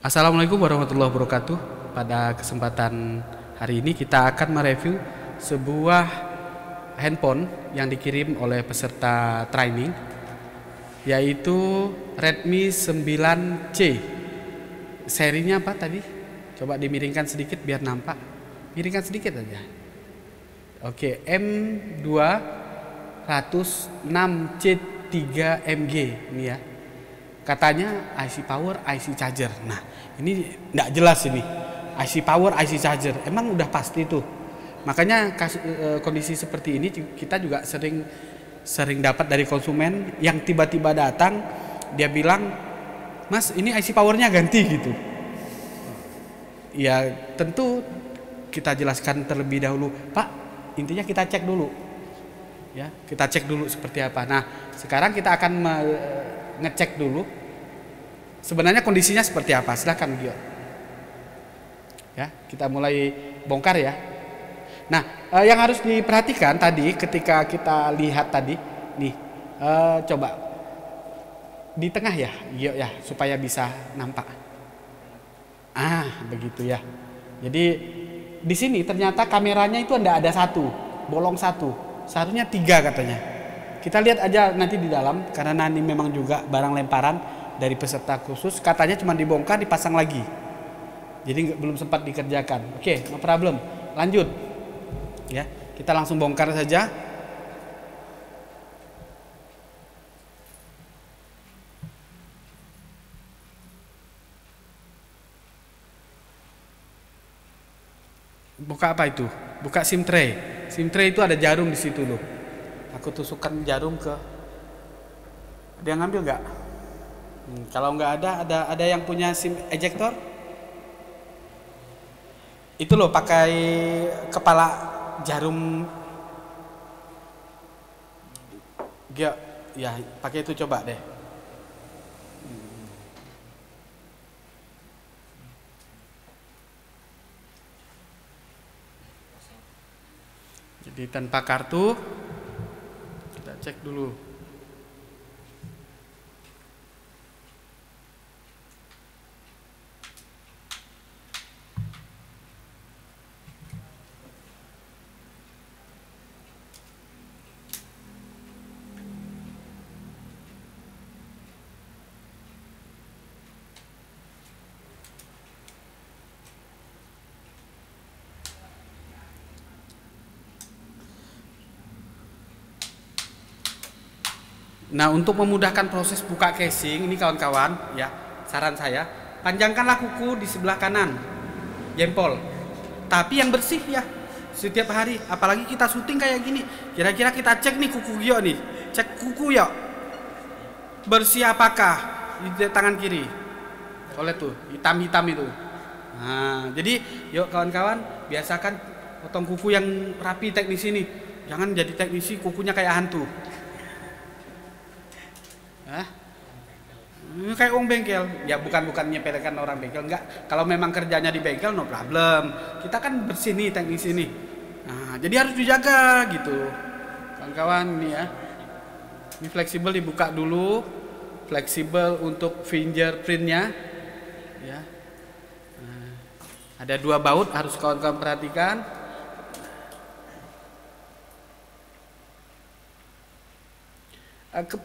Assalamualaikum warahmatullahi wabarakatuh. Pada kesempatan hari ini kita akan mereview sebuah handphone yang dikirim oleh peserta training, yaitu Redmi 9C. Serinya apa tadi? Coba dimiringkan sedikit biar nampak. Miringkan sedikit aja. Oke, M206C3MG ini ya. Katanya IC power, IC charger. Nah, ini tidak jelas ini. IC power, IC charger. Emang udah pasti tuh. Makanya kondisi seperti ini kita juga sering dapat dari konsumen yang tiba-tiba datang, dia bilang, "Mas, ini IC powernya ganti," gitu. Ya, tentu kita jelaskan terlebih dahulu, "Pak, intinya kita cek dulu." Ya, kita cek dulu seperti apa. Nah, sekarang kita akan ngecek dulu sebenarnya kondisinya seperti apa. Silahkan Gio. Ya, kita mulai bongkar ya. Nah, yang harus diperhatikan tadi ketika kita lihat tadi nih, coba di tengah ya Gio ya, supaya bisa nampak. Begitu ya. Jadi di sini ternyata kameranya itu ada satu, bolong satu, seharusnya 3 katanya. Kita lihat aja nanti di dalam, karena ini memang juga barang lemparan dari peserta khusus. Katanya cuma dibongkar, dipasang lagi. Jadi belum sempat dikerjakan. Oke, no problem. Lanjut. Ya, kita langsung bongkar saja. Buka apa itu? Buka SIM tray. SIM tray itu ada jarum di situ loh. Aku tusukkan jarum ke. Ada yang ngambil nggak? Kalau nggak ada yang punya SIM ejector? Itu loh pakai kepala jarum. Ya, pakai itu coba deh. Jadi tanpa kartu, kita cek dulu. Nah, untuk memudahkan proses buka casing ini kawan-kawan, ya, saran saya, panjangkanlah kuku di sebelah kanan jempol. Tapi yang bersih ya. Setiap hari, apalagi kita syuting kayak gini. Kira-kira kita cek nih kuku Gio nih. Cek kuku ya. Bersih apakah di tangan kiri? Oleh tuh, hitam-hitam itu. Nah, jadi yuk kawan-kawan, biasakan potong kuku yang rapi teknisi nih. Jangan jadi teknisi kukunya kayak hantu. Kayak orang bengkel. Ya bukan nyepelekan orang bengkel, enggak. Kalau memang kerjanya di bengkel no problem. Kita kan bersih nih teknisi nih. Nah, jadi harus dijaga gitu. Kawan-kawan nih ya. Ini fleksibel dibuka dulu. Fleksibel untuk fingerprintnya. Ya. Nah, ada 2 baut harus kawan-kawan perhatikan.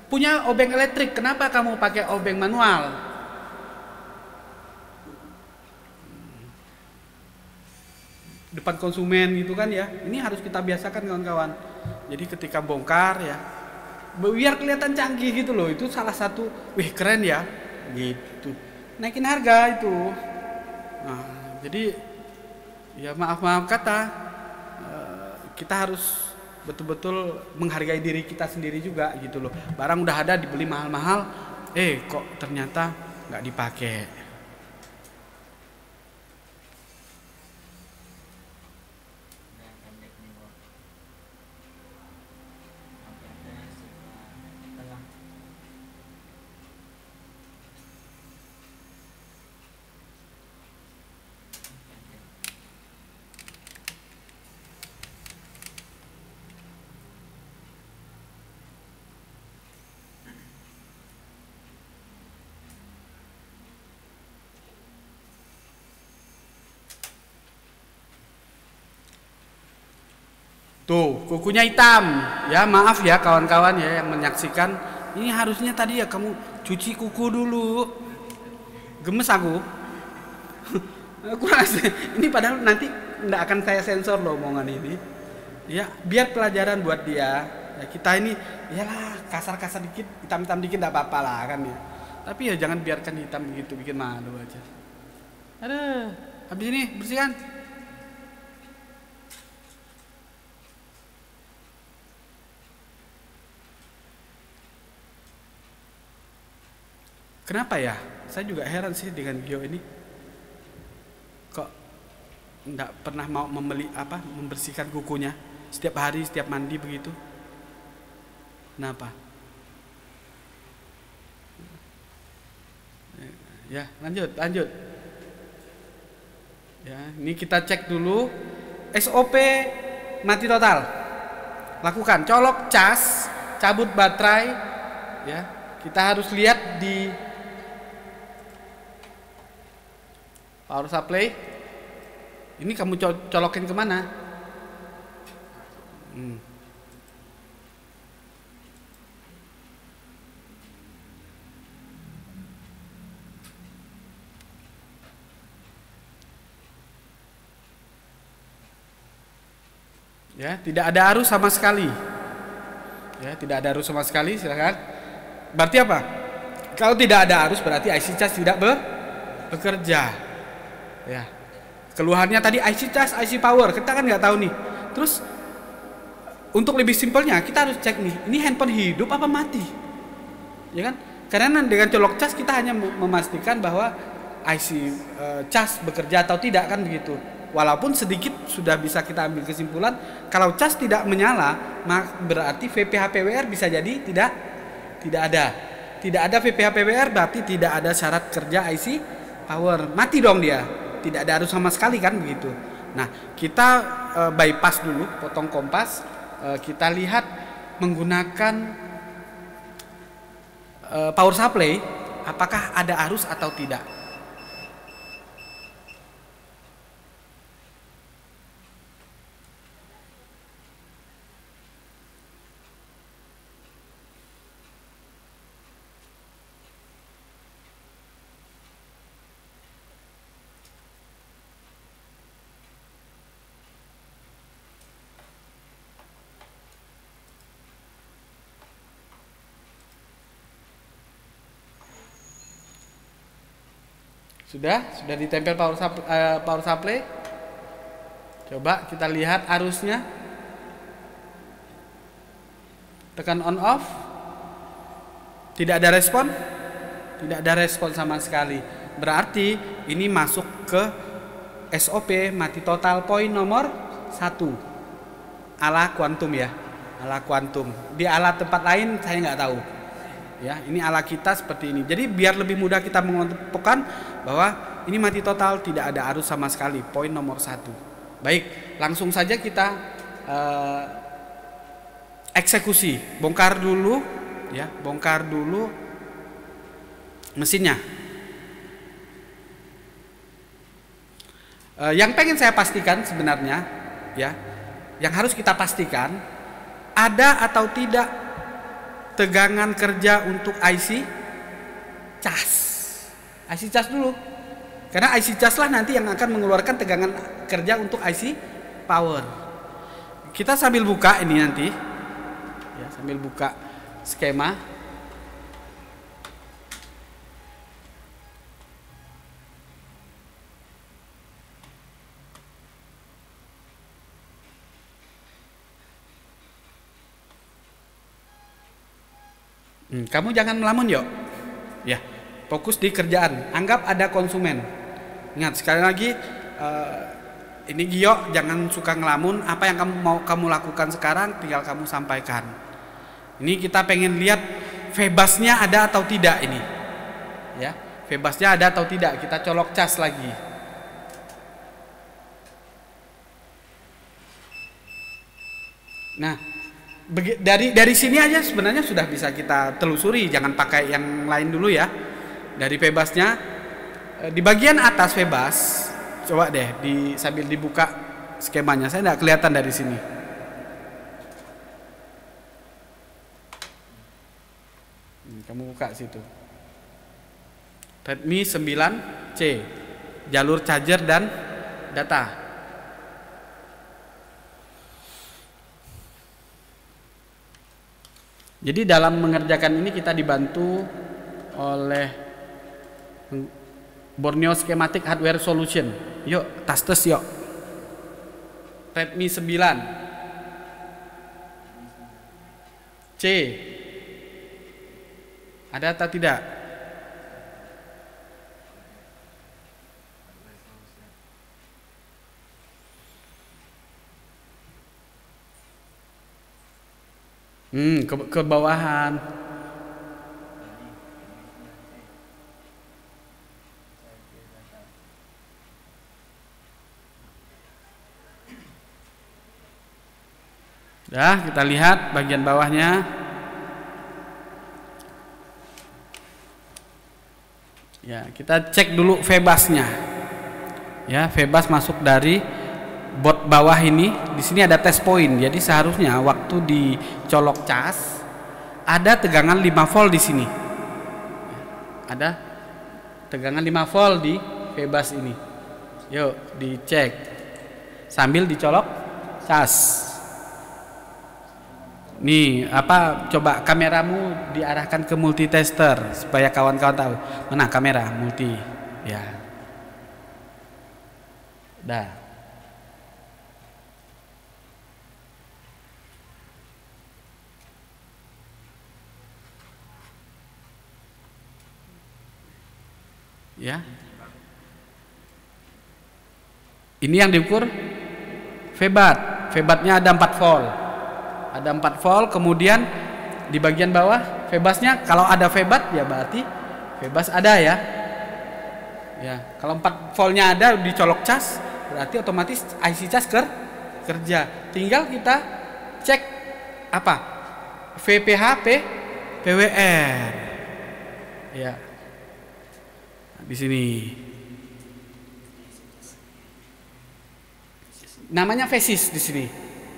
Punya obeng elektrik, kenapa kamu pakai obeng manual? Depan konsumen gitu kan ya. Ini harus kita biasakan kawan-kawan. Jadi ketika bongkar ya, biar kelihatan canggih gitu loh. Itu salah satu, wih keren ya, gitu. Naikin harga itu. Nah, jadi ya maaf kata, kita harus betul-betul menghargai diri kita sendiri juga gitu loh. Barang udah ada dibeli mahal-mahal, kok ternyata nggak dipakai. Tuh, kukunya hitam. Ya, maaf ya kawan-kawan ya yang menyaksikan. Ini harusnya tadi ya kamu cuci kuku dulu. Gemes aku. Ini padahal nanti nggak akan saya sensor loh omongan ini. Ya, biar pelajaran buat dia. Ya, kita ini iyalah kasar-kasar dikit, hitam-hitam dikit nggak apa-apa lah kan ya. Tapi ya jangan biarkan hitam begitu, bikin malu aja. Aduh, habis ini bersihkan. Kenapa ya? Saya juga heran sih dengan Gio ini. Kok enggak pernah mau membersihkan kukunya setiap hari, setiap mandi begitu. Kenapa? Ya, lanjut. Ya, ini kita cek dulu SOP mati total. Lakukan colok cas, cabut baterai ya. Kita harus lihat di power supply. Ini kamu colokin kemana? Ya, tidak ada arus sama sekali. Ya, tidak ada arus sama sekali, silakan. Berarti apa? Kalau tidak ada arus berarti IC charge tidak bekerja. Ya. Keluhannya tadi IC charge, IC power. Kita kan nggak tahu nih. Terus untuk lebih simpelnya kita harus cek nih, ini handphone hidup apa mati? Ya kan? Karena dengan colok cas kita hanya memastikan bahwa IC cas bekerja atau tidak kan begitu. Walaupun sedikit sudah bisa kita ambil kesimpulan kalau cas tidak menyala, berarti VPH PWR bisa jadi tidak ada. Tidak ada VPH PWR berarti tidak ada syarat kerja IC power. Mati dong dia. Tidak ada arus sama sekali kan begitu. Nah, kita bypass dulu, potong kompas. Kita lihat menggunakan power supply apakah ada arus atau tidak. Sudah ditempel power supply. Coba kita lihat arusnya. Tekan on off. Tidak ada respon. Tidak ada respon sama sekali. Berarti ini masuk ke SOP mati total poin nomor 1. Ala kuantum ya. Ala kuantum. Di ala tempat lain saya nggak tahu. Ya, ini ala kita seperti ini. Jadi biar lebih mudah kita menentukan bahwa ini mati total, tidak ada arus sama sekali. Poin nomor 1. Baik, langsung saja kita eksekusi. Bongkar dulu, ya, bongkar dulu mesinnya. Yang pengen saya pastikan sebenarnya, ya, yang harus kita pastikan ada atau tidak tegangan kerja untuk IC cas. IC cas dulu. Karena IC cas lah nanti yang akan mengeluarkan tegangan kerja untuk IC power. Kita sambil buka ini nanti. Ya, sambil buka skema. Kamu jangan melamun yuk. Ya, fokus di kerjaan. Anggap ada konsumen. Ingat sekali lagi, ini Gio jangan suka ngelamun. Apa yang kamu lakukan sekarang tinggal kamu sampaikan. Ini kita pengen lihat febasnya ada atau tidak ini. Ya, febasnya ada atau tidak. Kita colok cas lagi. Nah, dari sini aja sebenarnya sudah bisa kita telusuri, jangan pakai yang lain dulu ya. Dari febasnya di bagian atas febas, coba deh sambil dibuka skemanya, saya tidak kelihatan dari sini. Kamu buka situ. Redmi 9C, jalur charger dan data. Jadi dalam mengerjakan ini kita dibantu oleh Borneo Schematic Hardware Solution. Yuk, tastes yuk. Redmi 9C. Ada atau tidak? Ke bawahan. Dah, kita lihat bagian bawahnya. Ya, kita cek dulu VBUS-nya. Ya, VBUS masuk dari board bawah ini. Di sini ada test point. Jadi seharusnya waktu dicolok cas ada tegangan 5 volt di sini. Ada tegangan 5 volt di VBUS ini. Yuk, dicek sambil dicolok cas. Nih, coba kameramu diarahkan ke multitester supaya kawan-kawan tahu. Mana kamera multi? Ya. Dah. Ya. Ini yang diukur VBUS. VBUS-nya ada 4 volt. Ada 4 volt, kemudian di bagian bawah VBUS-nya, kalau ada VBUS ya berarti VBUS ada ya. Ya, kalau 4 voltnya ada dicolok cas, berarti otomatis IC cas kerja. Tinggal kita cek VPH PWR. Ya. Di sini. Namanya phasis di sini,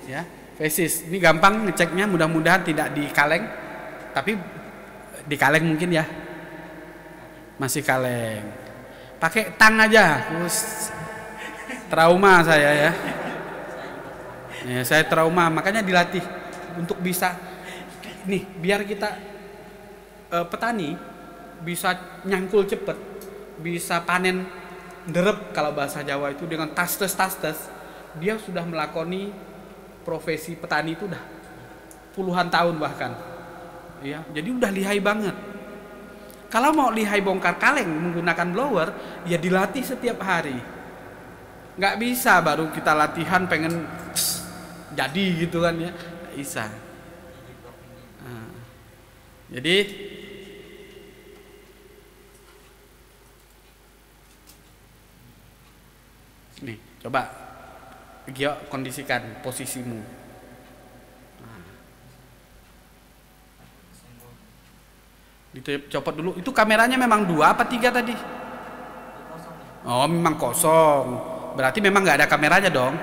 ya. Phasis. Ini gampang ngeceknya, mudah-mudahan tidak di kaleng. Tapi di kaleng mungkin ya. Masih kaleng. Pakai tang aja. Trauma saya ya. Ya, saya trauma, makanya dilatih untuk bisa nih, biar kita petani bisa nyangkul cepet, bisa panen derep kalau bahasa Jawa itu dengan tastes. Dia sudah melakoni profesi petani itu udah puluhan tahun bahkan, ya. Jadi udah lihai banget. Kalau mau lihai bongkar kaleng menggunakan blower, ya dilatih setiap hari. Nggak bisa baru kita latihan pengen jadi gitu kan ya, nggak bisa. Nah, jadi nih coba Gio kondisikan posisimu. Dicopot dulu. Itu kameranya memang 2 apa 3 tadi? Oh, memang kosong. Berarti memang nggak ada kameranya dong.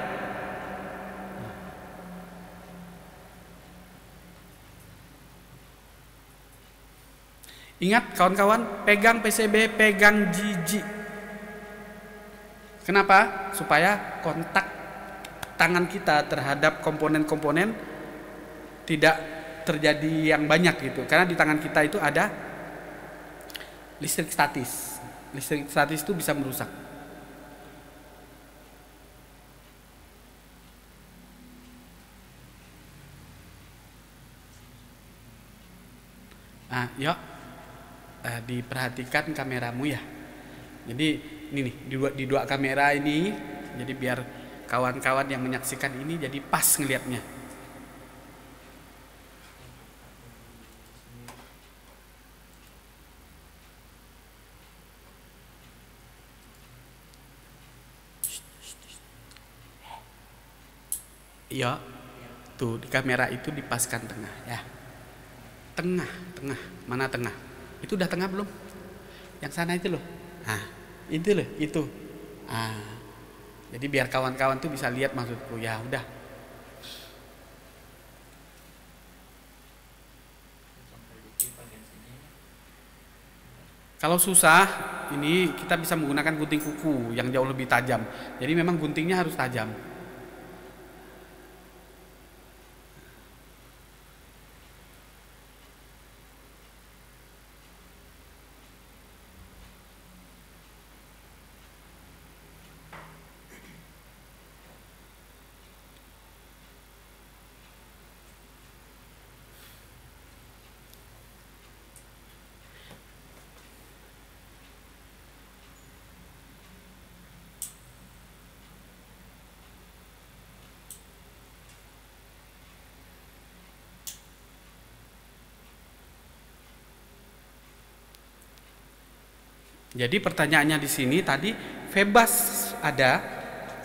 Ingat kawan-kawan, pegang PCB, pegang jiji. Kenapa? Supaya kontak tangan kita terhadap komponen-komponen tidak terjadi yang banyak gitu. Karena di tangan kita itu ada listrik statis. Listrik statis itu bisa merusak. Nah, yuk diperhatikan kameramu ya. Jadi ini nih di dua kamera ini, jadi biar kawan-kawan yang menyaksikan ini jadi pas ngelihatnya. Iya, tuh di kamera itu dipaskan tengah ya. Tengah, mana tengah? Itu udah tengah belum? Yang sana itu loh. Nah, itu loh, itu. Jadi biar kawan-kawan tuh bisa lihat maksudku. Ya udah. Kalau susah, ini kita bisa menggunakan gunting kuku yang jauh lebih tajam. Jadi memang guntingnya harus tajam. Jadi pertanyaannya di sini tadi Febas ada,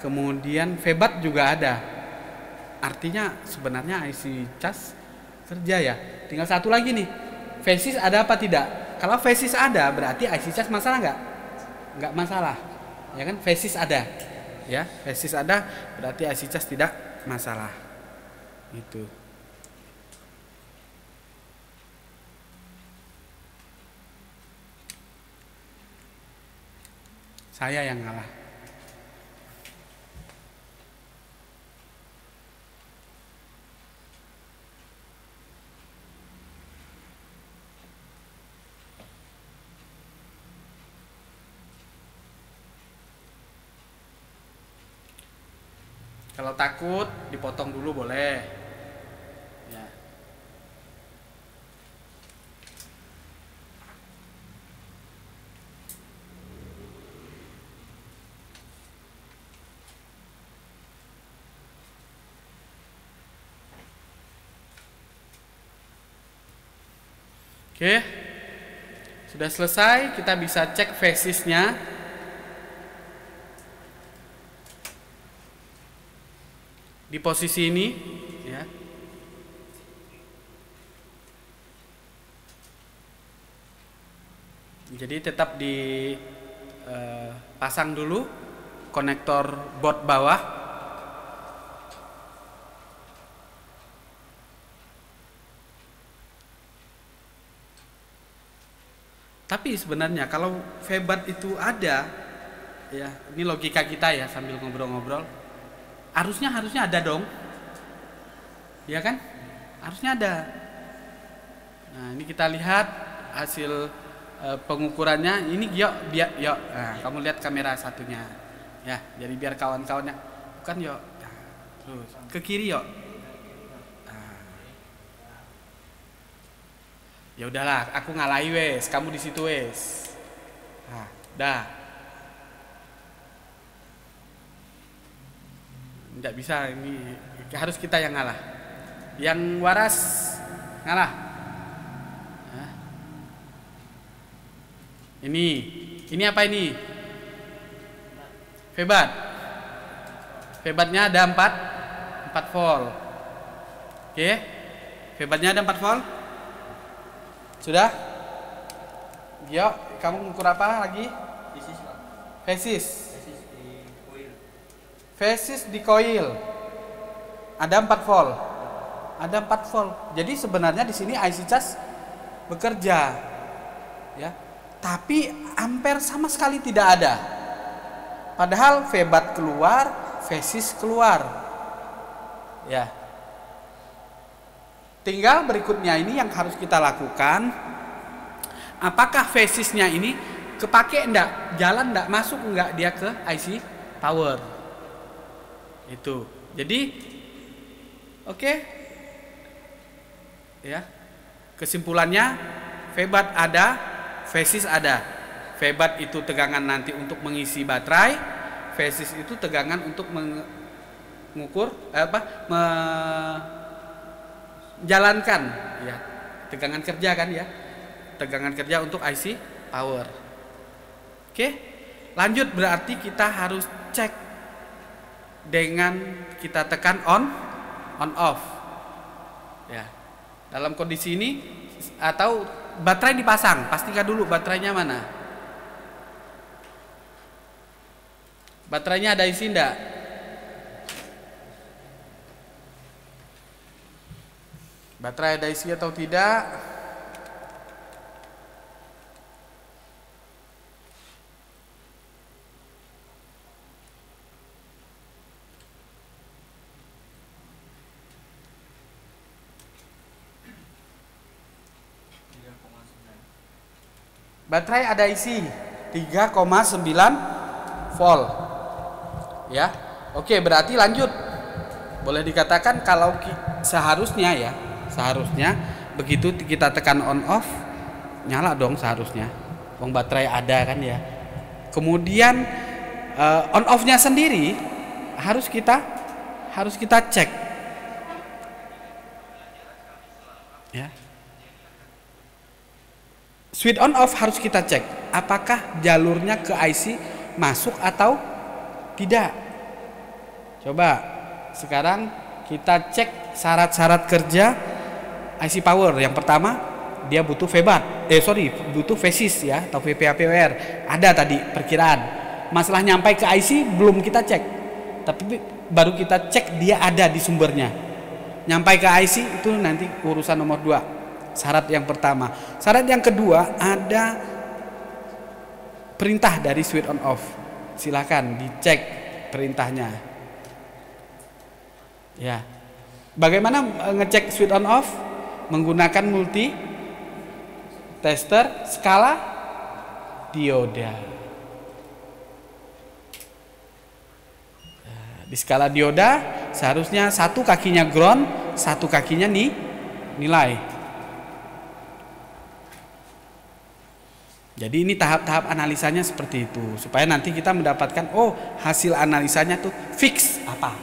kemudian Febat juga ada. Artinya sebenarnya IC cas kerja ya. Tinggal satu lagi nih. Fesis ada apa tidak? Kalau fesis ada berarti IC cas masalah nggak? Nggak masalah. Ya kan? Fesis ada. Ya, fesis ada berarti IC cas tidak masalah. Itu. Saya yang ngalah. Kalau takut dipotong dulu boleh. Ya. Oke, sudah selesai. Kita bisa cek fesisnya. Di posisi ini, ya. Jadi tetap dipasang dulu konektor baut bawah. Tapi sebenarnya kalau Febat itu ada, ya ini logika kita ya sambil ngobrol-ngobrol, harusnya ada dong, ya kan? Harusnya ada. Nah ini kita lihat hasil pengukurannya. Ini yuk, yuk. Nah, kamu lihat kamera satunya, ya. Jadi biar kawan-kawannya, bukan yuk. Nah, terus ke kiri yuk. Ya udahlah, aku ngalahi wes, kamu di situ wes. Nah, dah. Tidak bisa, ini harus kita yang ngalah. Yang waras ngalah. Nah. Ini apa ini? Febat. Febatnya ada 4 volt. Oke. Febatnya ada 4 volt. Sudah? Yuk, kamu mengukur apa lagi? Fesis. Fesis di coil. Ada 4 volt. Ada 4 volt. Jadi sebenarnya di sini IC cas bekerja. Ya. Tapi ampere sama sekali tidak ada. Padahal febat keluar, fesis keluar. Ya. Tinggal berikutnya ini yang harus kita lakukan. Apakah fesisnya ini kepake enggak? Jalan enggak? Masuk enggak dia ke IC power? Itu. Jadi oke. Ya. Kesimpulannya febat ada, fesis ada. Febat itu tegangan nanti untuk mengisi baterai, fesis itu tegangan untuk mengukur jalankan ya, tegangan kerja kan ya, tegangan kerja untuk IC power. Oke, lanjut berarti kita harus cek dengan kita tekan on off ya. Dalam kondisi ini atau baterai dipasang, pastikan dulu baterainya mana, baterainya ada isi enggak. Baterai ada isi atau tidak? Baterai ada isi 3,9 volt. Ya. Oke, berarti lanjut. Boleh dikatakan kalau seharusnya ya, seharusnya begitu kita tekan on off nyala dong seharusnya. Wong baterai ada kan ya. Kemudian on off-nya sendiri harus kita cek. Ya. Switch on off harus kita cek apakah jalurnya ke IC masuk atau tidak. Coba sekarang kita cek syarat-syarat kerja IC power. Yang pertama dia butuh VBAT, butuh VSIS ya atau VPAPWR. Ada tadi perkiraan. Masalah nyampai ke IC belum kita cek, tapi baru kita cek dia ada di sumbernya. Nyampai ke IC itu nanti urusan nomor 2. Syarat yang pertama. Syarat yang kedua ada perintah dari switch on off. Silakan dicek perintahnya. Ya. Bagaimana ngecek switch on off? Menggunakan multi tester skala dioda. Di skala dioda seharusnya satu kakinya ground, satu kakinya nilai. Jadi ini tahap-tahap analisanya seperti itu supaya nanti kita mendapatkan hasil analisanya tuh fix apa.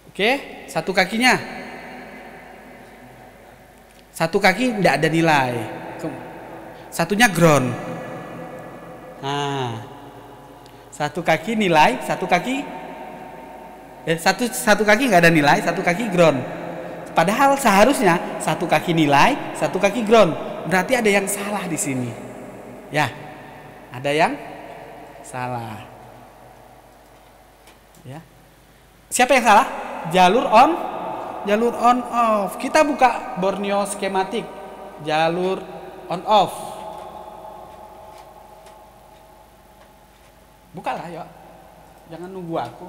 Oke, satu kakinya. Satu kaki tidak ada nilai. Satunya ground. Nah, satu kaki nilai, satu kaki satu kaki nggak ada nilai, satu kaki ground. Padahal seharusnya satu kaki nilai, satu kaki ground. Berarti ada yang salah di sini. Ya, ada yang salah. Ya. Siapa yang salah? Jalur on off. Kita buka Borneo skematik. Jalur on off. Bukalah yuk. Jangan nunggu aku.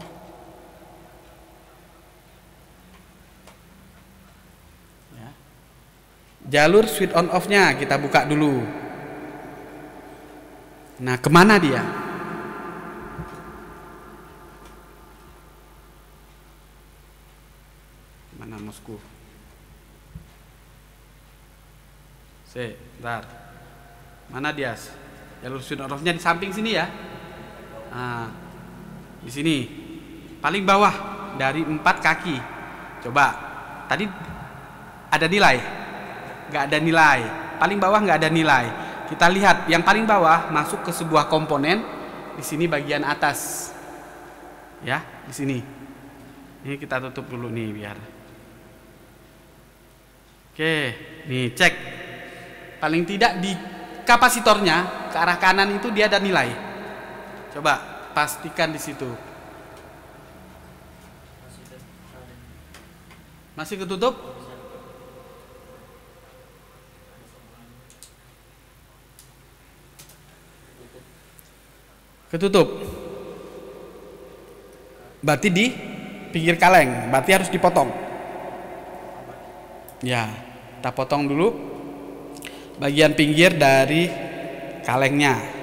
Jalur switch on off-nya kita buka dulu. Nah, kemana dia? Mana mosku? Bentar. Mana dia? Jalur switch on off-nya di samping sini ya. Nah, di sini. Paling bawah dari 4 kaki. Coba. Tadi ada nilai? Nggak ada nilai. Paling bawah nggak ada nilai. Kita lihat yang paling bawah masuk ke sebuah komponen di sini bagian atas, ya di sini. Ini kita tutup dulu nih biar. Oke, nih cek. Paling tidak di kapasitornya ke arah kanan itu dia ada nilai. Coba pastikan di situ. Masih ketutup? Ketutup. Berarti di pinggir kaleng, berarti harus dipotong. Ya, kita potong dulu bagian pinggir dari kalengnya.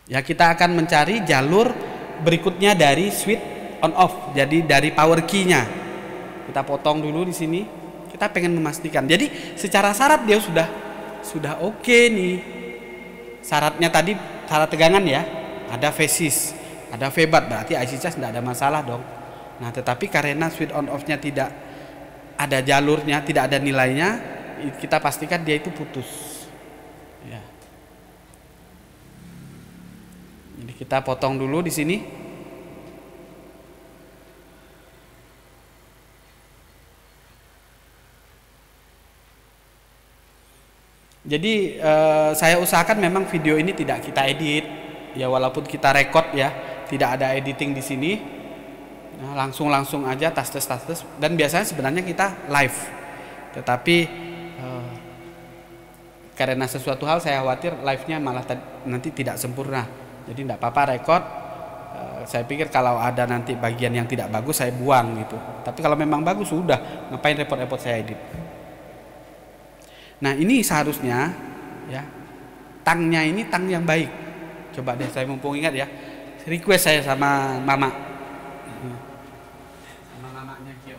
Ya, kita akan mencari jalur berikutnya dari switch on off. Jadi dari power key-nya. Kita potong dulu di sini. Kita pengen memastikan. Jadi secara syarat dia sudah oke nih. Syaratnya tadi syarat tegangan ya. Ada VSIS, ada VBAT, berarti IC charge tidak ada masalah dong. Nah, tetapi karena switch on off-nya tidak ada jalurnya, tidak ada nilainya, kita pastikan dia itu putus. Ya. Jadi kita potong dulu di sini. Jadi saya usahakan memang video ini tidak kita edit, ya walaupun kita record ya, tidak ada editing di sini. Nah, langsung aja tas dan biasanya sebenarnya kita live. Tetapi Karena sesuatu hal saya khawatir live-nya malah nanti tidak sempurna. Jadi tidak apa-apa record. Saya pikir kalau ada nanti bagian yang tidak bagus saya buang gitu. Tapi kalau memang bagus sudah, ngapain repot-repot saya edit. Nah ini seharusnya ya tangnya ini tang yang baik. Coba deh saya mumpung ingat ya. Request saya sama mama. Sama mamanya Kyo.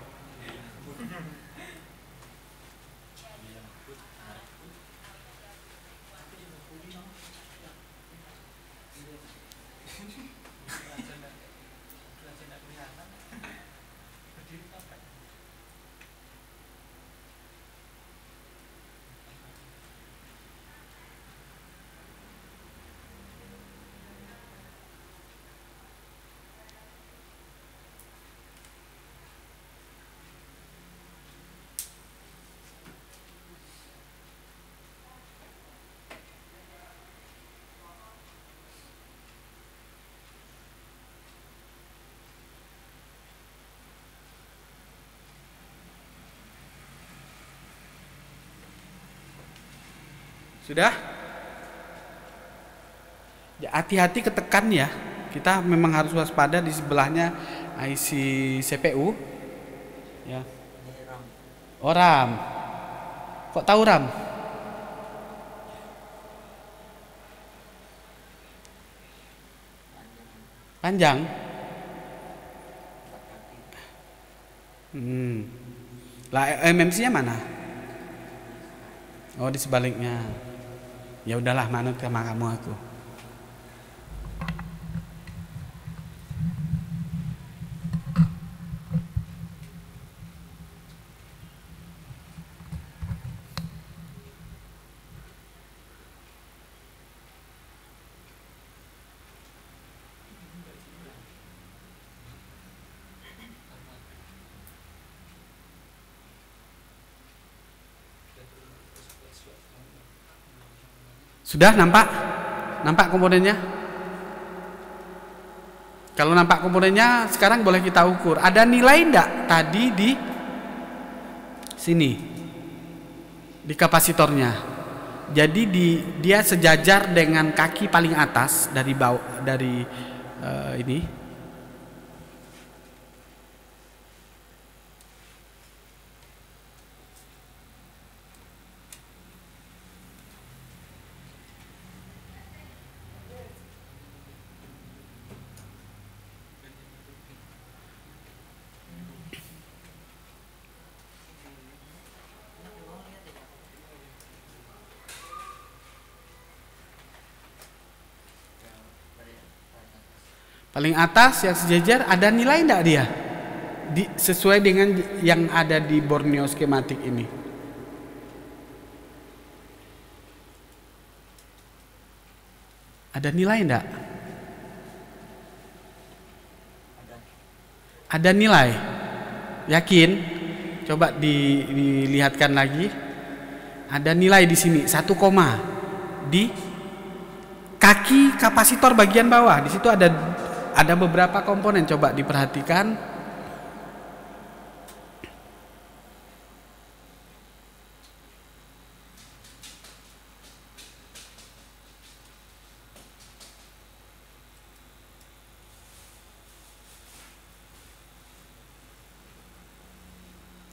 Sudah? Ya, hati-hati ketekan ya. Kita memang harus waspada di sebelahnya IC CPU. Ya. Oh RAM. Kok tahu RAM? Panjang. Lah MMC-nya mana? Oh di sebaliknya. Ya udahlah manut sama kamu aku. Sudah nampak? Nampak komponennya? Kalau nampak komponennya sekarang boleh kita ukur. Ada nilai enggak tadi di sini? Di kapasitornya. Jadi dia sejajar dengan kaki paling atas dari bawah dari ini. Paling atas yang sejajar ada nilai enggak dia? Sesuai dengan yang ada di Borneo skematik ini. Ada nilai enggak? Ada nilai? Yakin? Coba dilihatkan lagi. Ada nilai di sini 1, di kaki kapasitor bagian bawah. Di situ ada beberapa komponen, coba diperhatikan.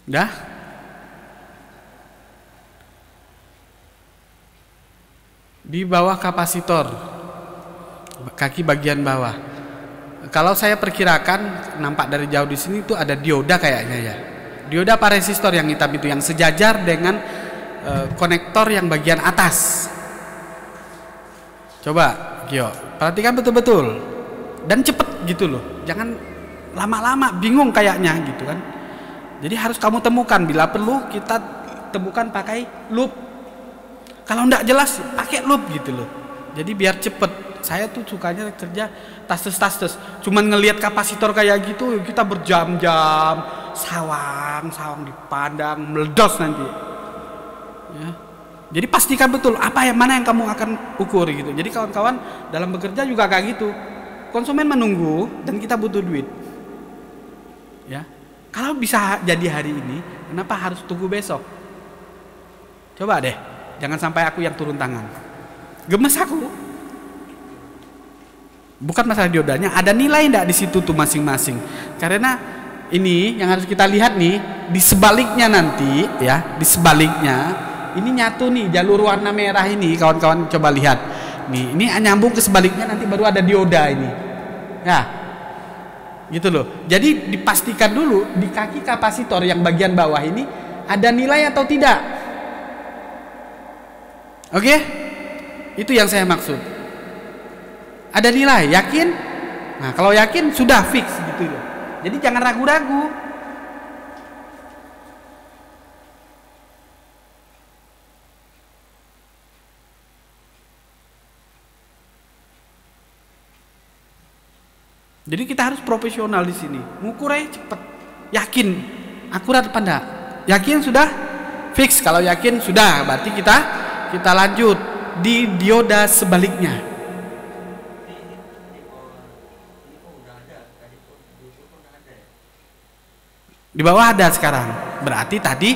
Dah? Di bawah kapasitor, kaki bagian bawah. Kalau saya perkirakan nampak dari jauh di sini itu ada dioda kayaknya ya. Dioda apa resistor yang hitam itu yang sejajar dengan konektor yang bagian atas. Coba, Kyo, perhatikan betul-betul dan cepet gitu loh. Jangan lama-lama bingung kayaknya gitu kan. Jadi harus kamu temukan, bila perlu kita temukan pakai loop. Kalau enggak jelas pakai loop gitu loh. Jadi biar cepet. Saya tuh sukanya kerja tastes. Cuman ngelihat kapasitor kayak gitu kita berjam-jam sawang dipandang meledos nanti. Ya. Jadi pastikan betul mana yang kamu akan ukur gitu. Jadi kawan-kawan dalam bekerja juga kayak gitu. Konsumen menunggu dan kita butuh duit. Ya. Kalau bisa jadi hari ini, kenapa harus tunggu besok? Coba deh. Jangan sampai aku yang turun tangan. Gemes aku. Bukan masalah diodanya, ada nilai enggak di situ tuh masing-masing. Karena ini yang harus kita lihat nih, di sebaliknya nanti ya, di sebaliknya ini nyatu nih jalur warna merah ini, kawan-kawan coba lihat. Nih, ini nyambung ke sebaliknya nanti baru ada dioda ini. Ya. Gitu loh. Jadi dipastikan dulu di kaki kapasitor yang bagian bawah ini ada nilai atau tidak. Oke? Itu yang saya maksud. Ada nilai, yakin? Nah, kalau yakin sudah fix gitu loh. Jadi jangan ragu-ragu. Jadi kita harus profesional di sini. Ngukurnya cepet, yakin, akurat apa enggak? Yakin sudah fix. Kalau yakin sudah, berarti kita lanjut di dioda sebaliknya. Di bawah ada sekarang. Berarti tadi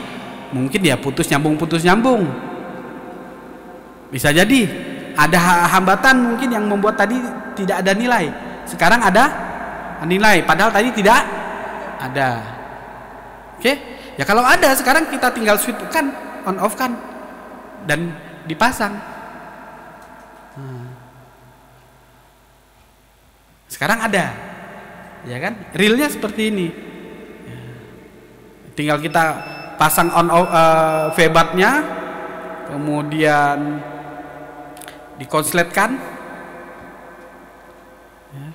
mungkin dia putus nyambung. Bisa jadi ada hambatan mungkin yang membuat tadi tidak ada nilai. Sekarang ada nilai, padahal tadi tidak ada. Oke? Ya kalau ada sekarang kita tinggal switch kan, on off kan, dan dipasang. Sekarang ada, ya kan? Realnya seperti ini. Tinggal kita pasang on off V-batnya, kemudian dikonsletkan. Ya.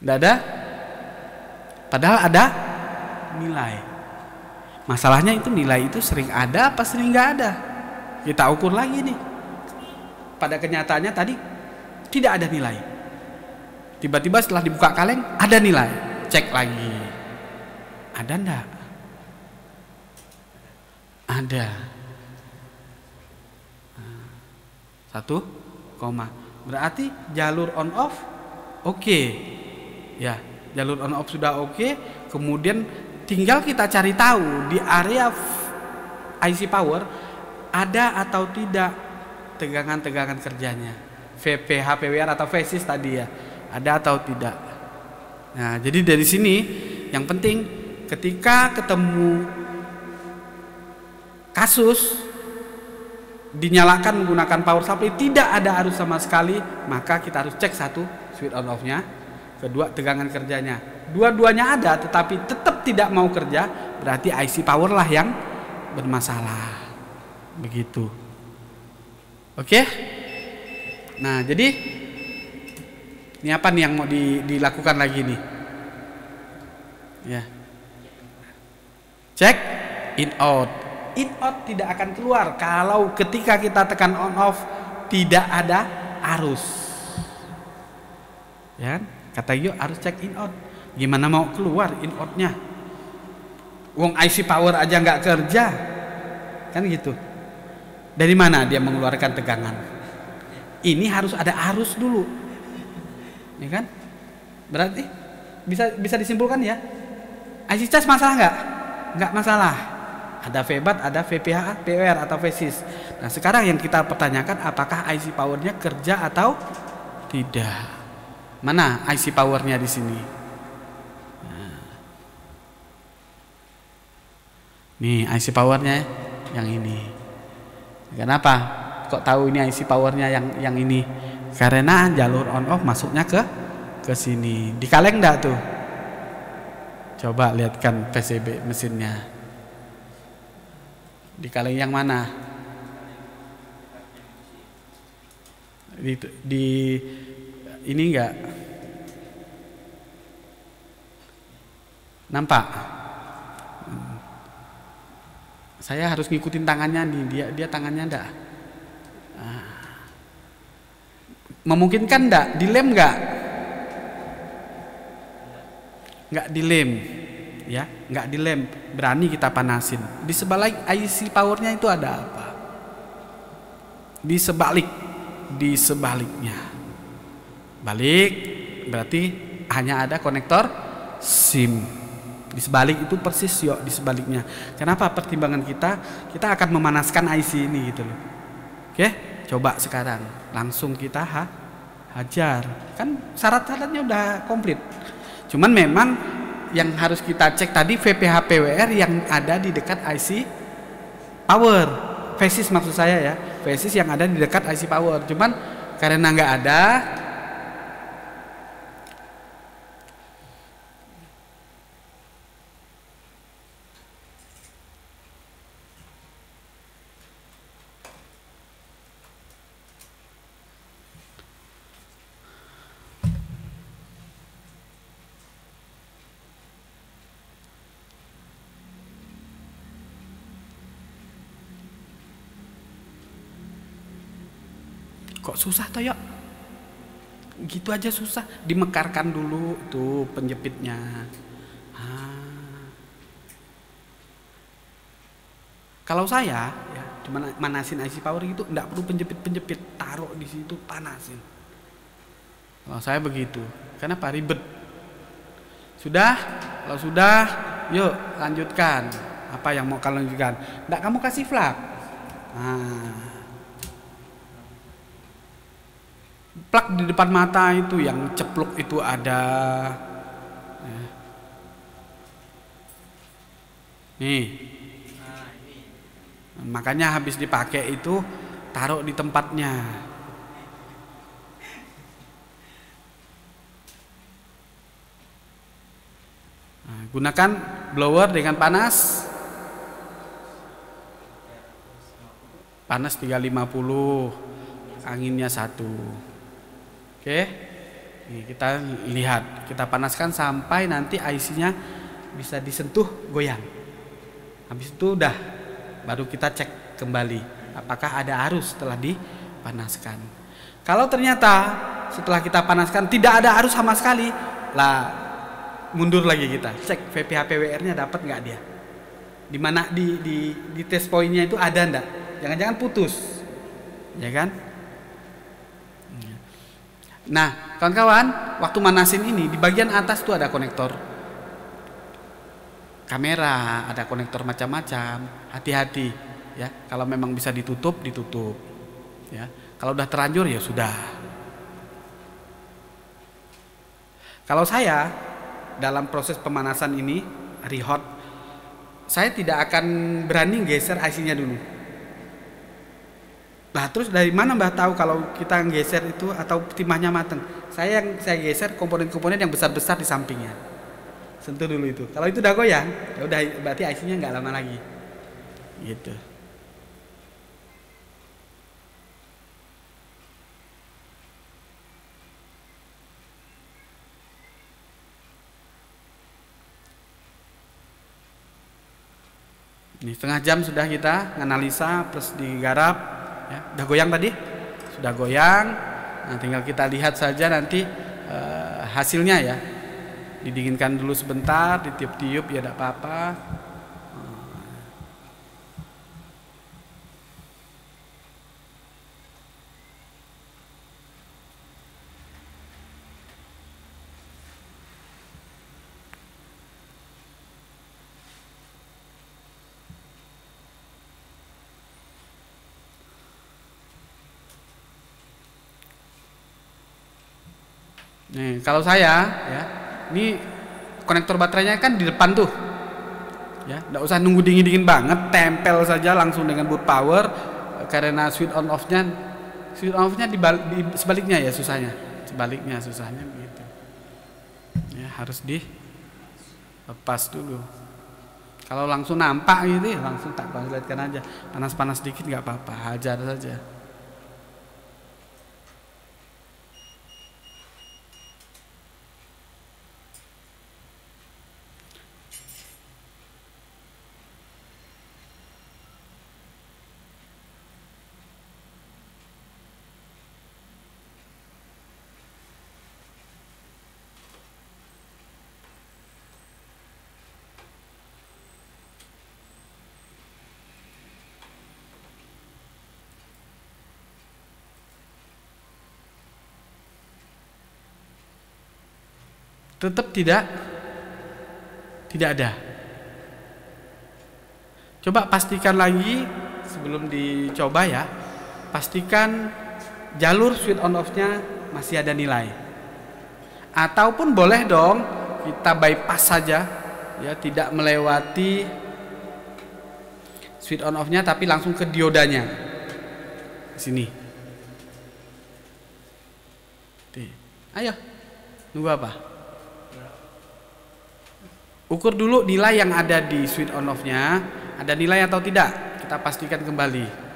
Nggak ada, padahal ada nilai. Masalahnya itu nilai itu sering ada apa sering nggak ada. Kita ukur lagi nih. Pada kenyataannya tadi tidak ada nilai. Tiba-tiba setelah dibuka kaleng ada nilai. Cek lagi. Ada ndak? Ada. 1, berarti jalur on off oke. Ya, jalur on off sudah oke. Kemudian tinggal kita cari tahu di area IC power ada atau tidak tegangan-tegangan kerjanya, VP, HPWR atau phasis tadi ya, ada atau tidak. Nah, jadi dari sini yang penting ketika ketemu kasus dinyalakan menggunakan power supply tidak ada arus sama sekali, maka kita harus cek satu switch on off-nya, kedua tegangan kerjanya. Dua-duanya ada tetapi tetap tidak mau kerja, berarti IC power lah yang bermasalah. Begitu. Oke? Nah, jadi ini apa nih yang mau dilakukan lagi nih? Ya. Cek in out. In out tidak akan keluar kalau ketika kita tekan on off tidak ada arus. Ya, kata Gio harus cek in out. Gimana mau keluar in outnya? Wong IC power aja nggak kerja, kan gitu. Dari mana dia mengeluarkan tegangan? Ini harus ada arus dulu, ya kan? Berarti bisa disimpulkan ya. IC charge masalah nggak? Nggak masalah. Ada VBAT, ada VPH, PWR atau phasis. Nah sekarang yang kita pertanyakan apakah IC powernya kerja atau tidak? Mana IC powernya di sini? Nah. Nih IC powernya yang ini. Kenapa? Kok tahu ini IC powernya yang ini? Karena jalur on off masuknya ke sini. Di kaleng enggak tuh? Coba lihatkan PCB mesinnya. Di kaleng yang mana? Di ini enggak? Nampak? Saya harus ngikutin tangannya nih, dia tangannya enggak? Memungkinkan enggak? Dilem enggak? Enggak dilem. ya, nggak dilem, berani kita panasin. Di sebalik IC powernya itu ada apa? Di sebaliknya. Balik berarti hanya ada konektor SIM. Di sebalik itu persis yuk, di sebaliknya. Kenapa pertimbangan kita akan memanaskan IC ini gitu loh. Oke, coba sekarang langsung kita hajar. Kan syarat-syaratnya udah komplit. Cuman memang yang harus kita cek tadi VPH PWR yang ada di dekat IC power, fasis maksud saya ya, fasis yang ada di dekat IC power. Cuman karena nggak ada, kok susah toh yuk, gitu aja susah, dimekarkan dulu tuh penjepitnya. Kalau saya ya cuma manasin IC power gitu, enggak perlu penjepit, taruh di situ panasin. Kalau saya begitu, kenapa ribet? Sudah, kalau sudah, yuk lanjutkan. Apa yang mau kalian lanjutkan? Enggak, kamu kasih flap. Plak di depan mata itu yang ceplok itu ada. Nih. Makanya habis dipakai itu taruh di tempatnya. Gunakan blower dengan panas 350, anginnya 1. Oke, nih kita lihat, kita panaskan sampai nanti IC-nya bisa disentuh goyang. Habis itu udah, baru kita cek kembali apakah ada arus setelah dipanaskan. Kalau ternyata setelah kita panaskan tidak ada arus sama sekali, lah mundur lagi kita cek VPH PWR-nya dapat nggak dia. Di mana di test point-nya itu ada ndak? Jangan-jangan putus, ya kan? Nah, kawan-kawan, waktu manasin ini di bagian atas tuh ada konektor kamera, ada konektor macam-macam. Hati-hati ya. Kalau memang bisa ditutup, ya. Kalau udah terlanjur ya sudah. Kalau saya dalam proses pemanasan ini rehot, saya tidak akan berani geser IC-nya dulu. Nah, terus dari mana Mbah tahu kalau kita geser itu atau timahnya mateng? Saya geser komponen-komponen yang besar-besar di sampingnya. Sentuh dulu itu. Kalau itu udah goyang, ya udah berarti IC-nya nggak lama lagi. Gitu. Ini setengah jam sudah kita analisa plus digarap. Ya, udah goyang tadi, sudah goyang. Nah, tinggal kita lihat saja nanti hasilnya ya. Didinginkan dulu sebentar, ditiup-tiup ya tidak apa-apa. Nih, kalau saya ya, ini konektor baterainya kan di depan tuh. Ya, enggak usah nunggu dingin-dingin banget, tempel saja langsung dengan boot power karena switch on off-nya di sebaliknya ya susahnya. Sebaliknya susahnya begitu. Ya, harus dilepas dulu. Kalau langsung nampak gitu ya, langsung tak lihatkan aja. Panas-panas dikit nggak apa-apa, hajar saja. Tetap tidak ada. Coba pastikan lagi sebelum dicoba ya. Pastikan jalur switch on off-nya masih ada nilai. Ataupun boleh dong kita bypass saja ya, tidak melewati switch on off-nya tapi langsung ke diodanya. Di sini. Ayo. Nunggu apa? Ukur dulu nilai yang ada di switch on off-nya, ada nilai atau tidak. Kita pastikan kembali.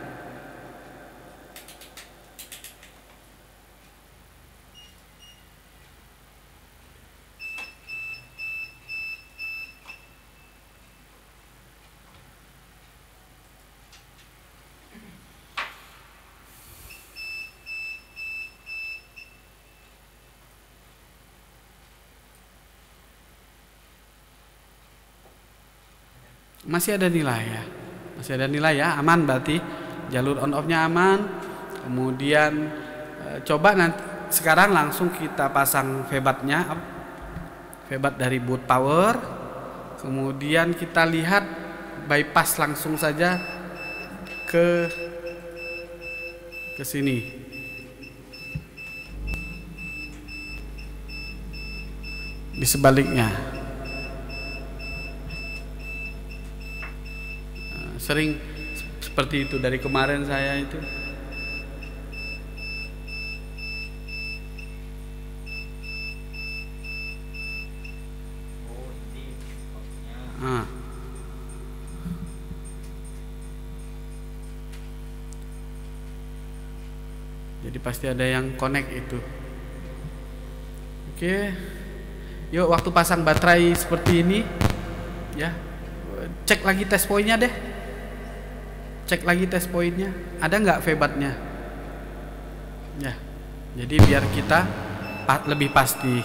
Masih ada nilai ya. Masih ada nilai ya, aman berarti. Jalur on off-nya aman. Kemudian coba nanti sekarang langsung kita pasang VBAT-nya. VBAT dari boot power. Kemudian kita lihat bypass langsung saja ke sini. Di sebaliknya. Sering seperti itu dari kemarin saya itu. Jadi pasti ada yang connect itu. Oke. Yuk waktu pasang baterai seperti ini ya. Cek lagi test pointnya deh. Cek lagi test pointnya, ada nggak VBAT-nya? Ya, jadi biar kita lebih pasti.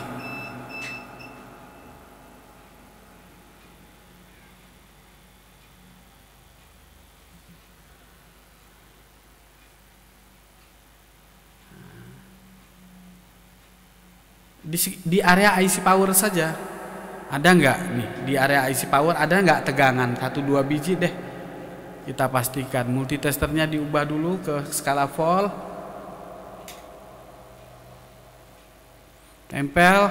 Di area IC power saja, ada nggak nih? Di area IC power ada nggak tegangan 1-2 biji deh? Kita pastikan multitesternya diubah dulu ke skala volt. Tempel.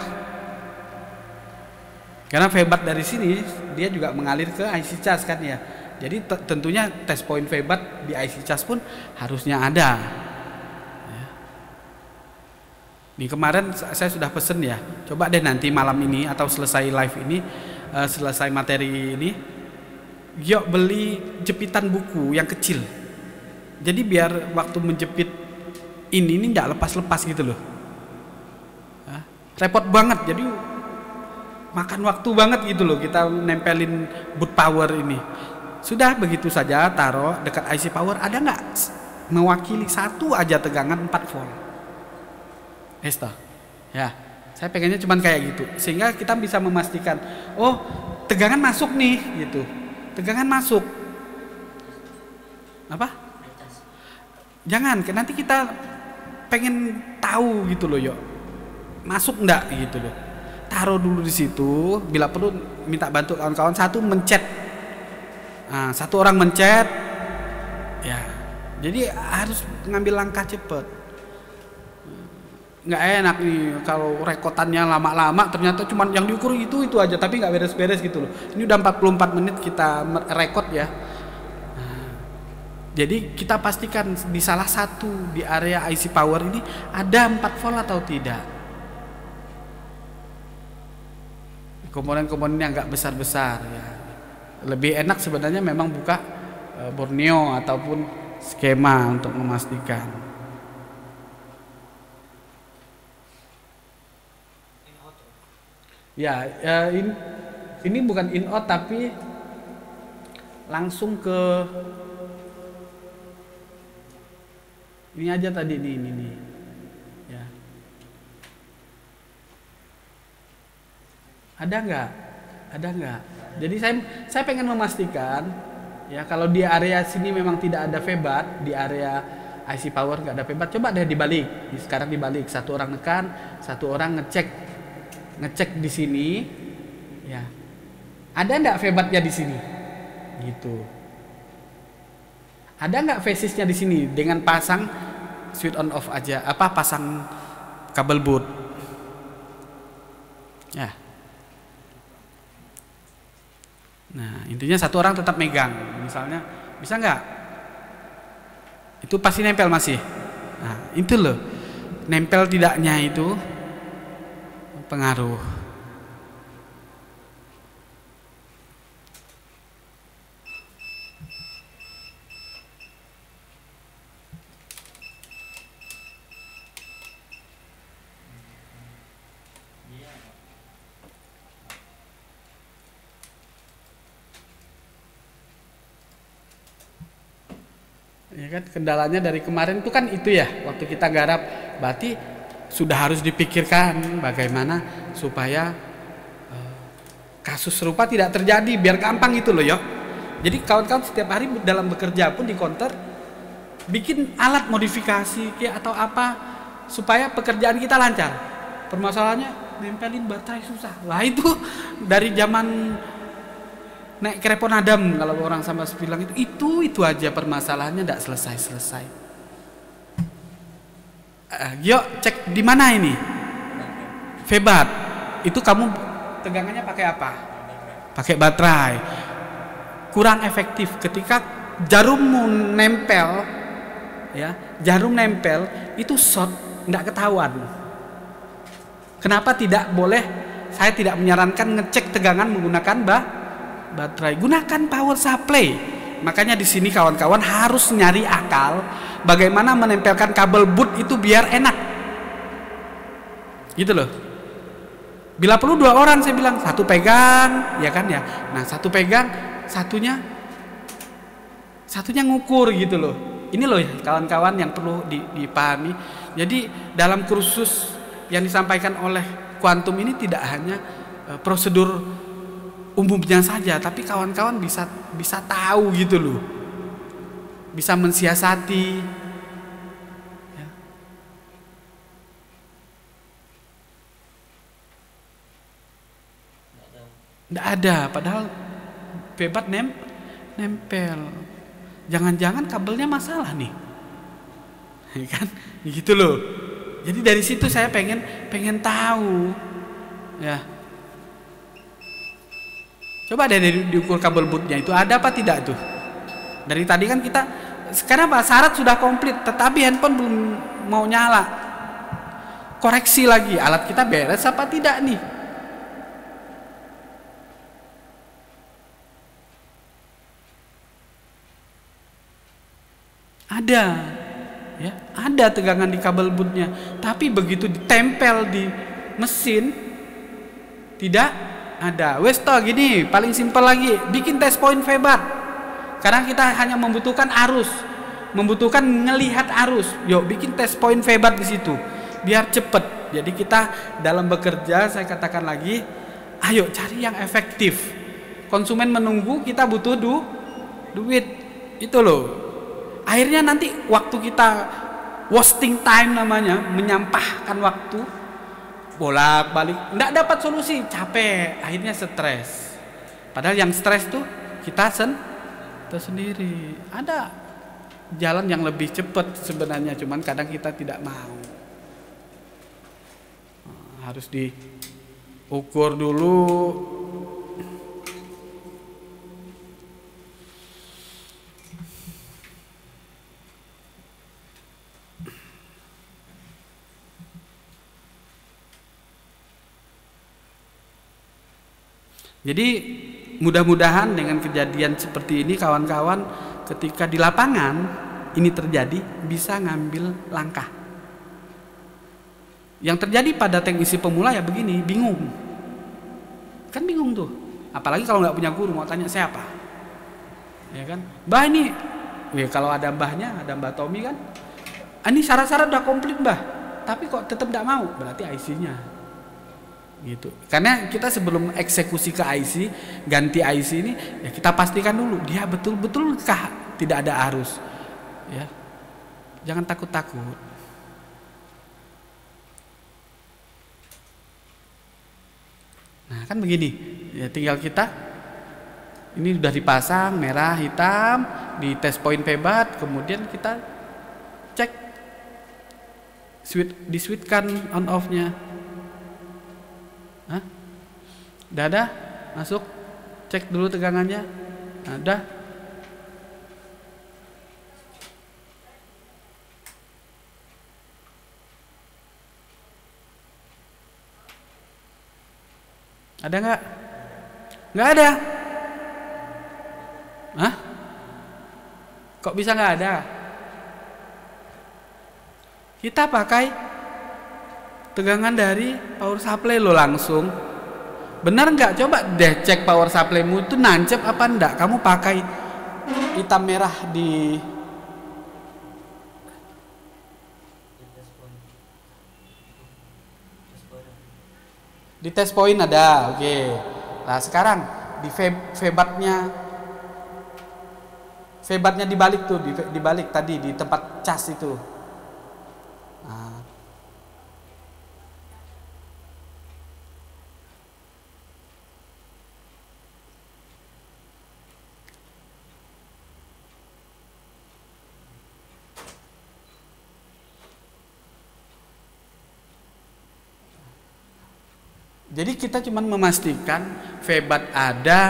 Karena VBAT dari sini dia juga mengalir ke IC charge kan ya. Jadi tentunya test point VBAT di IC charge pun harusnya ada. Ya. Di kemarin saya sudah pesen ya. Coba deh nanti malam ini atau selesai live ini, selesai materi ini, yuk beli jepitan buku yang kecil. Jadi biar waktu menjepit ini nggak lepas-lepas gitu loh. Repot banget, jadi makan waktu banget gitu loh kita nempelin boot power ini. Sudah begitu saja taruh dekat IC power, ada nggak mewakili satu aja tegangan 4 volt. Esto. Ya, saya pengennya cuman kayak gitu sehingga kita bisa memastikan, oh tegangan masuk nih gitu. Tegangan masuk. Apa? Jangan, nanti kita pengen tahu gitu loh, yuk. Masuk enggak gitu loh. Taruh dulu di situ, bila perlu minta bantu kawan-kawan satu mencet. Nah, satu orang mencet. Ya. Jadi harus ngambil langkah cepet. Nggak enak nih kalau rekotannya lama-lama ternyata cuma yang diukur itu aja tapi nggak beres-beres gitu loh. Ini udah 44 menit kita rekod ya. Nah, jadi kita pastikan di salah satu di area IC power ini ada 4 volt atau tidak. Komponen-komponen yang nggak besar-besar ya. Lebih enak sebenarnya memang buka Borneo ataupun skema untuk memastikan. Ya, ini bukan in out tapi langsung ke ini aja tadi ini. Ya. Ada nggak? Jadi saya pengen memastikan ya kalau di area sini memang tidak ada VBAT, di area IC power nggak ada VBAT, coba deh dibalik. Sekarang dibalik, satu orang nekan, satu orang ngecek ngecek di sini, ya. Ada nggak febatnya di sini? Gitu. Ada nggak phasisnya di sini dengan pasang switch on off aja, pasang kabel boot? Ya. Nah, intinya satu orang tetap megang. Misalnya, bisa nggak? Itu pasti nempel masih. Nah, itu loh. Nempel tidaknya itu pengaruh. Ya kan, kendalanya dari kemarin itu kan itu ya, waktu kita garap, berarti sudah harus dipikirkan bagaimana supaya kasus serupa tidak terjadi, biar gampang gitu loh ya. Jadi kawan-kawan setiap hari dalam bekerja pun di counter bikin alat modifikasi kayak atau apa supaya pekerjaan kita lancar. Permasalahannya nempelin baterai susah. Lah itu dari zaman naik krepon Adam, kalau orang sama bilang itu aja permasalahannya tidak selesai. Yuk cek di mana ini? Febat. Itu kamu tegangannya pakai apa? Pakai baterai. Kurang efektif ketika jarummu nempel, ya, jarum nempel itu short, tidak ketahuan. Kenapa tidak boleh? Saya tidak menyarankan ngecek tegangan menggunakan baterai. Gunakan power supply. Makanya di sini kawan-kawan harus nyari akal bagaimana menempelkan kabel boot itu biar enak. Gitu loh. Bila perlu 2 orang, saya bilang, satu pegang, ya kan ya. Nah, satu pegang, satunya ngukur gitu loh. Ini loh ya kawan-kawan yang perlu dipahami. Jadi dalam kursus yang disampaikan oleh Quantum ini tidak hanya prosedur umumnya saja, tapi kawan-kawan bisa tahu gitu loh, bisa mensiasati. Ya. Nggak ada, padahal bebat nempel. Jangan-jangan kabelnya masalah nih, kan? Gitu loh. Jadi dari situ saya pengen tahu, ya. Coba deh diukur kabel bootnya itu ada apa tidak tuh. Dari tadi kan kita sekarang syarat sudah komplit, tetapi handphone belum mau nyala. Koreksi lagi, alat kita beres apa tidak nih? Ada, ya, ada tegangan di kabel bootnya, tapi begitu ditempel di mesin tidak ada. Wes toh gini, paling simpel lagi, bikin test point febat. Karena kita hanya membutuhkan arus, membutuhkan ngelihat arus. Yuk bikin test point febat di situ, biar cepet. Jadi kita dalam bekerja, saya katakan lagi, ayo cari yang efektif. Konsumen menunggu, kita butuh duit, itu loh. Akhirnya nanti waktu kita wasting time namanya, menyampahkan waktu, bolak-balik, nggak dapat solusi, capek, akhirnya stres. Padahal yang stres tuh kita sendiri. Ada jalan yang lebih cepat sebenarnya, cuman kadang kita tidak mau. Harus diukur dulu. Jadi mudah-mudahan dengan kejadian seperti ini kawan-kawan ketika di lapangan ini terjadi bisa ngambil langkah. Yang terjadi pada teknisi pemula ya begini, bingung. Kan bingung tuh. Apalagi kalau nggak punya guru, mau tanya siapa? Ya kan? Mbah ini, ya kalau ada mbahnya, ada Mbak Tommy kan. Ini syarat-syarat udah komplit mbah, tapi kok tetap nggak mau, berarti IC-nya. Gitu. Karena kita sebelum eksekusi ke IC, ganti IC ini, ya kita pastikan dulu dia betul-betulkah tidak ada arus. Ya. Jangan takut-takut. Nah, kan begini. Ya tinggal kita ini sudah dipasang merah hitam di test point febat, kemudian kita cek diswitchkan on off-nya. Hah? Udah ada? Masuk. Cek dulu tegangannya. Nah, udah. Ada nggak? Nggak ada. Hah? Kok bisa nggak ada? Kita pakai tegangan dari power supply lo langsung. Benar nggak? Coba deh cek power supply-mu itu nancep apa enggak. Kamu pakai hitam merah di test point ada, oke. Nah sekarang di febatnya dibalik tuh, dibalik tadi di tempat cas itu. Nah. Jadi kita cuma memastikan febat ada,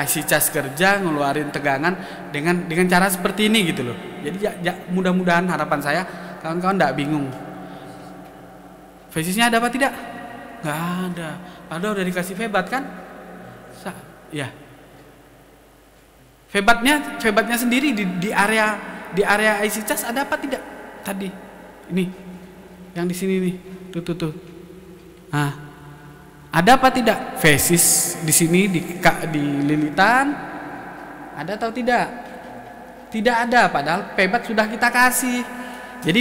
IC cas kerja, ngeluarin tegangan dengan cara seperti ini gitu loh. Jadi mudah-mudahan harapan saya kawan-kawan tidak bingung. Fesisnya ada apa tidak? Nggak ada. Padahal udah dikasih febat kan? Ya. Febatnya sendiri di area IC cas ada apa tidak? Tadi ini yang di sini nih, tuh. Nah. Ada apa tidak? Fesis di sini di lilitan ada atau tidak? Tidak ada, padahal febat sudah kita kasih. Jadi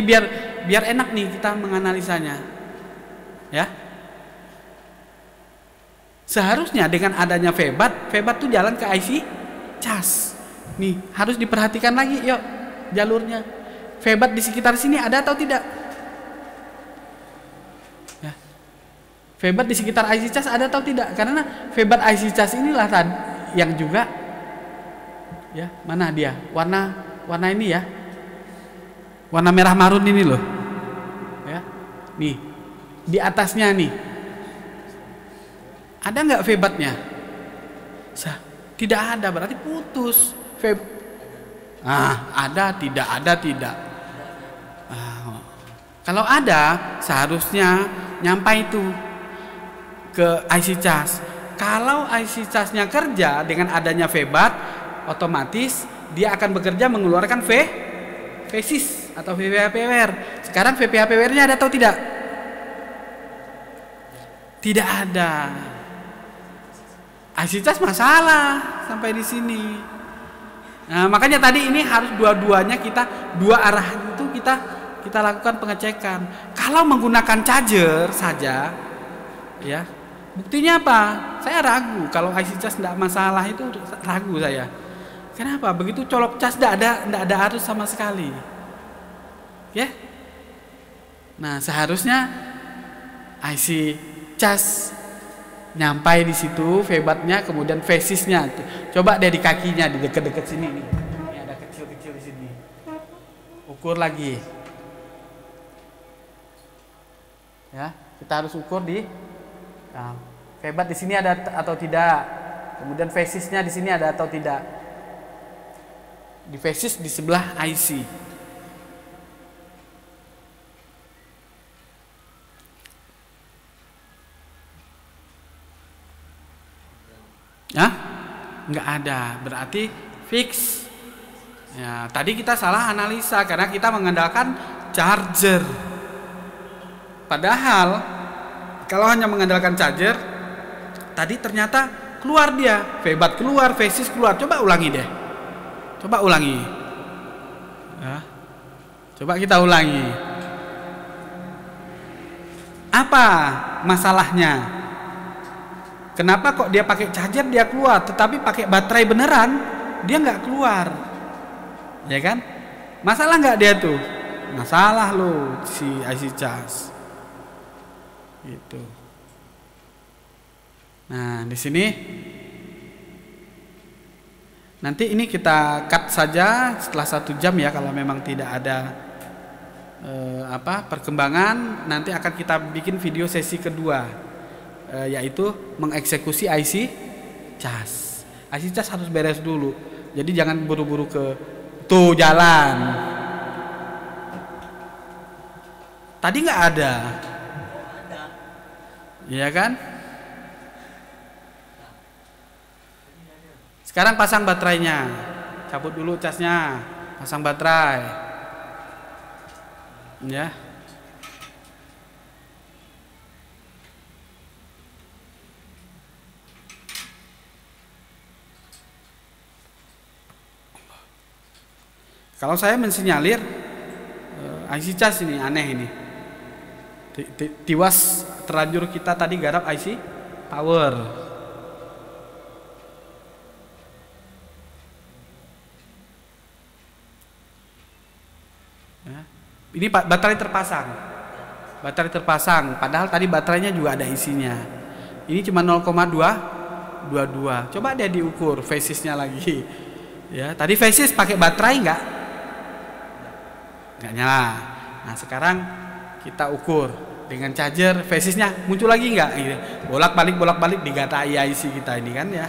biar enak nih kita menganalisanya. Ya. Seharusnya dengan adanya febat tuh jalan ke IC cas. Nih, harus diperhatikan lagi yuk jalurnya. Febat di sekitar sini ada atau tidak? Febat di sekitar IC cas ada atau tidak? Karena febat IC cas inilah tadi yang juga ya, mana dia? Warna ini ya. Warna merah marun ini loh. Ya. Nih. Di atasnya nih. Ada nggak febatnya? Tidak ada, berarti putus. Ada, tidak. Kalau ada, seharusnya nyampai itu ke IC cas. Kalau IC casnya kerja dengan adanya febat, otomatis dia akan bekerja mengeluarkan fesis atau VPH power. Sekarang VPH power-nya ada atau tidak? Tidak ada. IC cas masalah sampai di sini. Nah, makanya tadi ini harus dua-duanya dua arah itu kita lakukan pengecekan. Kalau menggunakan charger saja, ya. Buktinya apa? Saya ragu kalau IC cas tidak masalah, itu ragu saya. Kenapa? Begitu colok cas tidak ada arus sama sekali. Ya. Nah, seharusnya IC cas nyampai di situ febatnya, kemudian fesisnya. Coba deh di kakinya, di dekat-dekat sini nih. Ini ada kecil-kecil di sini. Ukur lagi. Ya, kita harus ukur di febat di sini ada atau tidak, kemudian fesisnya di sini ada atau tidak. Di fesis di sebelah IC. Ya, nggak ada, berarti fix. Ya, tadi kita salah analisa karena kita mengandalkan charger. Padahal kalau hanya mengandalkan charger, tadi ternyata keluar dia, febat keluar, fesis keluar. Coba ulangi deh. Coba ulangi. Ya. Coba kita ulangi. Apa masalahnya? Kenapa kok dia pakai charger dia keluar, tetapi pakai baterai beneran dia nggak keluar? Ya kan? Masalah nggak dia tuh? Masalah loh si IC cas. Gitu. Nah, di sini nanti ini kita cut saja setelah 1 jam ya, kalau memang tidak ada perkembangan. Nanti akan kita bikin video sesi kedua, yaitu mengeksekusi IC cas. IC cas harus beres dulu, jadi jangan buru-buru ke tuh jalan. Tadi nggak ada, iya kan? Sekarang pasang baterainya, cabut dulu casnya, pasang baterai, ya. Kalau saya mensinyalir IC cas ini aneh ini. Tiwas terlanjur kita tadi garap IC power. Ini baterai terpasang. Baterai terpasang, padahal tadi baterainya juga ada isinya. Ini cuma 0,222. Coba dia diukur phasesnya lagi. Ya, tadi phases pakai baterai nggak nyala. Nah, sekarang kita ukur dengan charger, phasesnya muncul lagi nggak? Bolak-balik digatai IC kita ini kan ya.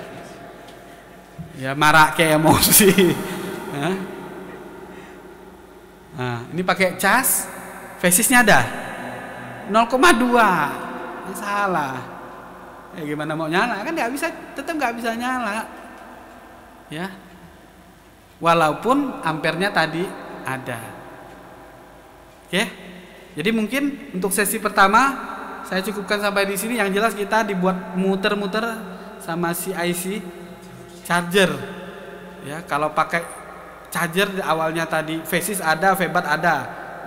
Ya marah kayak emosi. Nah, ini pakai cas, phasesnya ada 0,2. Salah. Ya gimana mau nyala? Kan nggak bisa, tetap nggak bisa nyala. Ya. Walaupun ampernya tadi ada. Oke. Jadi mungkin untuk sesi pertama saya cukupkan sampai di sini. Yang jelas kita dibuat muter-muter sama si IC charger. Ya, kalau pakai charger awalnya tadi phases ada, febat ada,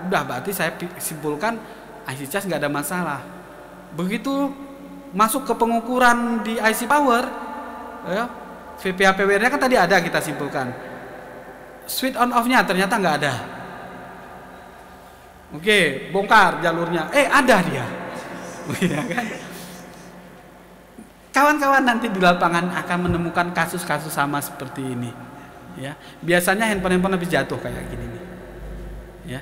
udah berarti saya simpulkan IC cas nggak ada masalah. Begitu masuk ke pengukuran di IC power, ya, VPA PWR-nya kan tadi ada, kita simpulkan. Switch on off-nya ternyata nggak ada. Oke, bongkar jalurnya, ada dia. Kan? Kawan-kawan nanti di lapangan akan menemukan kasus-kasus sama seperti ini. Ya, biasanya handphone habis jatuh kayak gini nih. Ya,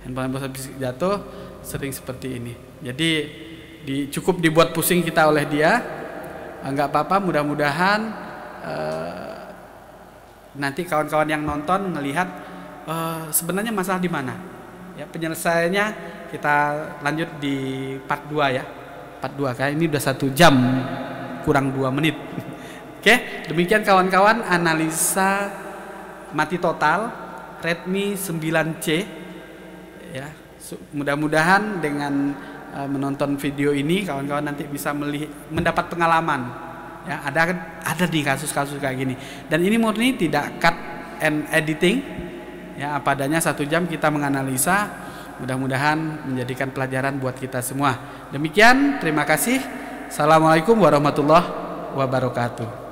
handphone habis jatuh sering seperti ini. Jadi cukup dibuat pusing kita oleh dia. Enggak apa-apa, mudah-mudahan nanti kawan-kawan yang nonton ngelihat sebenarnya masalah di mana. Ya, penyelesaiannya kita lanjut di part 2 ya. Part 2 kayak ini udah 1 jam kurang 2 menit. Oke, demikian kawan-kawan analisa mati total Redmi 9C ya. Mudah-mudahan dengan menonton video ini kawan-kawan nanti bisa mendapat pengalaman ya. Ada di kasus-kasus kayak gini, dan ini murni tidak cut and editing ya, apa adanya 1 jam kita menganalisa. Mudah-mudahan menjadikan pelajaran buat kita semua. Demikian, terima kasih. Assalamualaikum warahmatullahi wabarakatuh.